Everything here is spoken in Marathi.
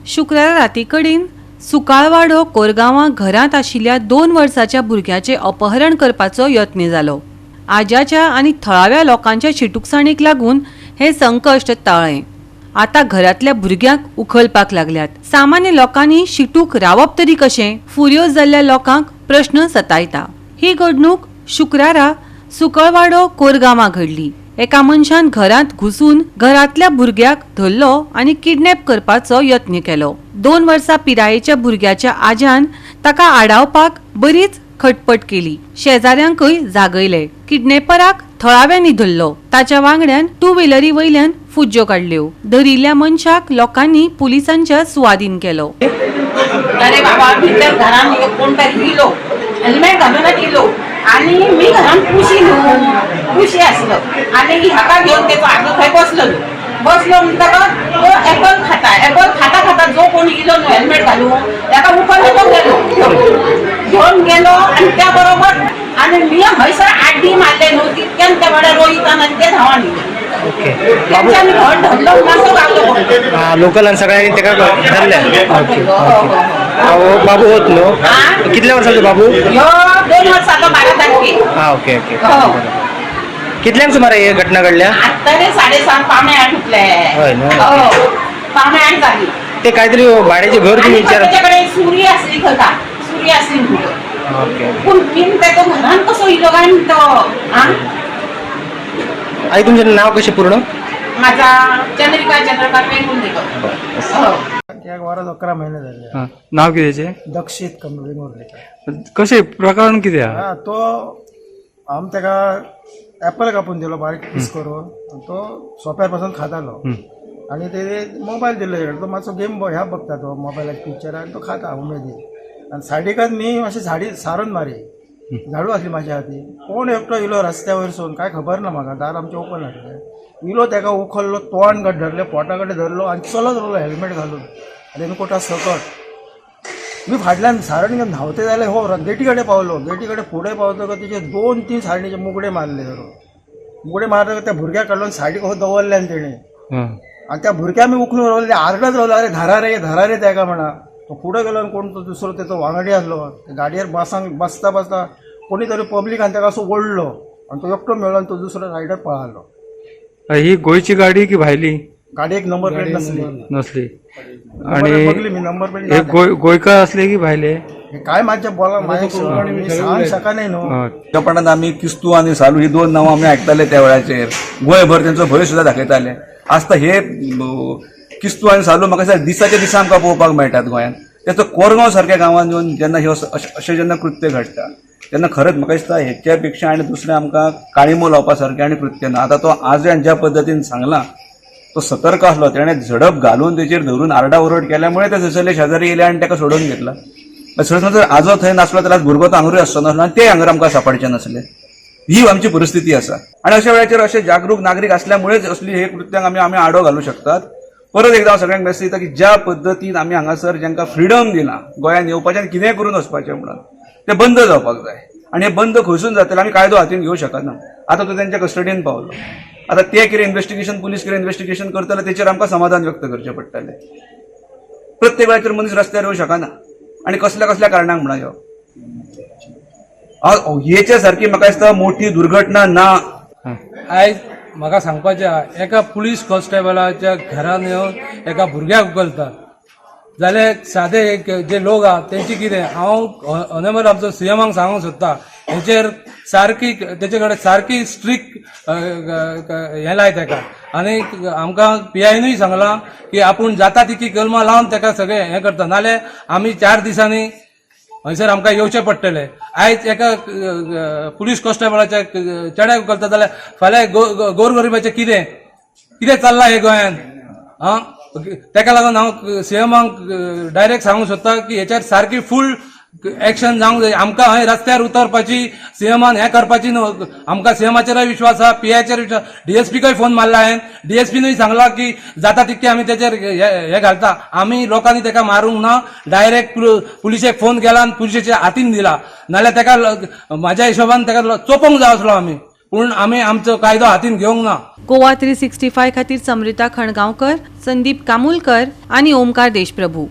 शुक्रारा राती कडेन सुकाळवाडो कोरगांवां घरांत आशिल्ल्या 2 वर्साच्या भुरग्याचे अपहरण करपाचो यत्न जालो। आज्याच्या आनी थळाव्या लोकांच्या शिटूकसाणीक लागून हे संकश्ट ताळ्ळें। आता घरांतल्या भुरग्यांक उखलपाक लागल्यात। सामान्य लोकांनी शिटूक रावप तरी कशें? फुर्योज जाल्ल्या लोकांक प्रश्न सतायता। ही घडणूक शुक्रारा सुकळवाडो कोरगांवां घडली। एका मनशान घरांत घुसून घरांतल्या भुरग्याक धरलो आनी किडनॅप करपाचो यत्न केलो। 2 वर्सां पिरायेच्या भुरग्याच्या आज्यान ताका आडावपाक बरीच खटपट केली। शेजाऱ्यांकय जागयले। किडनॅपराक थळाव्यांनी धरलो। ताच्या वांगड्यान 2 व्हिलरी वयल्यान फुज्ज्यो काडल्यो। धरिल्ल्या मनशाक लोकांनी पुलिसांच्या सुवादीन केलो। अरे बाबा, भितर घरान कोण तरी इलो, हेल्मेट घालूनच इलो आणि मी घरान खुशी आसलो आणि हाका घेऊन तेचो आजो थंय बसलो म्हणटकच तो एपल खाता जो कोण इलो न्हू हेल्मेट घालून ताका उखललो घेऊन गेलो आणि त्या बरोबर आणि मी हयसर आड्डी मारले न्हू तितक्यान त्या वेळार रोहितान आणि ते धांवान लोकलांनी सगळ्यांनी तेका धरले। बाबू होत न्हू? कितल्या वर्साचो बाबू? 2 वर्साचो 12 तारखे। Okay okay. कितल्यांक सुमार ही घटना घडल्या? आत्ताने 7:30 पावणे 8 उठले। हय न्हू? पावणे 8 जाली। ते काहीतरी भाड्याचे घर तुम्ही विचार? त्याच्याकडे सूर्य असली खता सूर्य असली ओके। पण मी त्याच्या घरान कसो इलो काय म्हणतो? आई तुमचं नाव कशें पूर्ण? माझा चंद्रिका चंद्रकांत वेंगुर्लेकर। एक वरात 11 महिने झाले। नाव कितेचे? दक्षित वेंगुर्लेकर। कशें प्रकरण कितें हा? तो आम तेका ऍपल कापून दिलो बारीक पीस करून, तो सोप्यार पासून खातालो आणि ते मोबाईल दिलो तेका। तो मातसो गेम ह्या बघता तो मोबायलाचे पिक्चर आणि तो खाता उमेदीन। आणि सायडीकाच मी अशी झाडी सारून मारी, झाडू असली माझ्या हाती। कोण एकटो इलो रस्त्यावर वयरसून, काय खबर ना म्हाका, दार आमचे ओपन आसले। इलो तेका उखललो, तोंड धरले, पोटा कडेन धरलो आणि चलत रावलो हेल्मेट घालून रेनकोटा सकट। मी फाटल्यान सारण घेवन धांवते जाल्यार हो गेटी कडेन पावलो। गेटी कडेन फुडें पावतकच तिचे 2-3 सायडीचे मुगडे मारले धरून। मुगडे मारतकच त्या भुरग्याक काडलो सायडीक हो दवरल्यान तेणें आणि त्या भुरग्याक मी उखलून रावले, आरडत रावलो, अरे धरा रे तेका म्हणा। तो फुडें गेलो आणि कोण तो दुसरो तेचो वांगडी आसलो, गाडयेर बसता कोणी तरी पब्लिकान तेका असो ओडलो आणि तो एकटो मेळ्ळो आणि तो दुसरो सायडीर पळालो। ही गोयची गाडी की भायली? गाडयेक नंबर प्लेट नसली आणि बघली मी नंबर प्लेट। गोयकार असले की भायले? काय माझ्या बोला सांग शका नाही न्हू। त्यापणांत आमी किस्तू आनी सालू ही 2 नांवां आमी आयकताले त्या वेळाचेर। गोंयभर तेंचो भंय सुद्दां दाखयताले। आसता हे किस्तू आनी सालू म्हाका दिसता दिसाच्या दिसा आमकां पळोवपाक मेळटात गोंयांत। त्याचो कोरगांव सारक्या गांवांत येवन जेन्ना हे अशें जेन्ना कृत्य घडटा तेन्ना खरंच म्हाका दिसता हेच्या पेक्षा आनी दुसरें आमकां काळिमो लावपा सारकें आनी कृत्य ना। आतां तो आज्यान ज्या पद्दतीन सांगलां तो सतर्क आसलो, तेणें झडप घालून तेचेर धरून आरडाओरड केल्यामुळे ते थंयसरले शेजारी येयले आनी ताका सोडून घेतला। जर आजो थंय नासलो जाल्यार भुरगो तो हांगरूय आसचो नासलो आनी ते हांगर आमकां सांपडचे नासले। ही आमची परिस्थिती आसा आणि अशा वेळाचेर अशे जागरूक नागरीक असल्यामुळेच असली हे कृत्यांक आमी आडो घालूं शकतात। परत एकदा सगळ्यांक मेसेज दिता की ज्या पद्दतीन आमी हांगासर जांकां फ्रिडम दिला गोंयांत येवपाचें आनी कितेंय करून वचपाचें म्हणून, ते बंद जावपाक जाय आणि हे बंद खंयसून जातलें आमी कायदो हातीन घेवंक शकना। आतां तो तेंच्या कस्टडीन पावलो। आता ते कितें इन्व्हेस्टिगेशन पुलीस कितें इन्व्हेस्टिगेशन करतले तेचेर आमकां समाधान व्यक्त करचें पडटलें। प्रत्येक वेळाचेर मनीस रस्त्यार येवं शकना आणि कसल्या कारणांक म्हणा यो हेच्या सारकी म्हाका दिसता मोठी दुर्घटना ना। आयज म्हाका सांगपाचें एका पुलीस कॉन्स्टेबलाच्या घरान येवन एका भुरग्याक उखलता जाल्यार सादे जे लोक आहा तेंची कितें हांव ऑनरेबल आमचो सीएमाक सांगूंक सोदता हेचेर सारकी तेचे कडेन सारकी स्ट्रिक्ट हें लाय तेका। आनी आमकां PIनूय सांगलां की आपूण जाता तितकी कलमां लावन तेका सगळें हें करता, नाल्यार आमी 4 दिसांनी हयसर आमकां येवचें पडटलें। आयज एका पुलीस कॉन्स्टेबलाच्या चेड्याक उखलता जाल्यार फाल्यां गोरगरिबाचें कितें चल्लां हे गोंयांत? तेका लागून हांव सीएमाक डायरेक्ट सांगूंक सोदता की हेचेर सारकी फूल एक्शन जावंक जाय। आमकां हय रस्त्यार उतरपाची सीएमान हें करपाची न्हू। आमकां सीएमाचेरय विश्वास आहा, PIचेर विश्वास। DSPकय फोन मारला हांवें, DSPनूय सांगला की जाता तितके आमी तेचेर हे घालता। आमी लोकांनी तेका मारूंक ना, डायरेक्ट पुलिशेक फोन केला आनी पुलिशेच्या हातीन दिला, नाल्यार तेका म्हाज्या हिशोबान तेका चोपोवंक जाय आसलो आमी। पूण आमी आमचो कायदो हातीन घेवंक ना. गोवा 365 खातीर समृता खणगांवकर, संदीप कामुलकर आणि ओमकार देशप्रभू.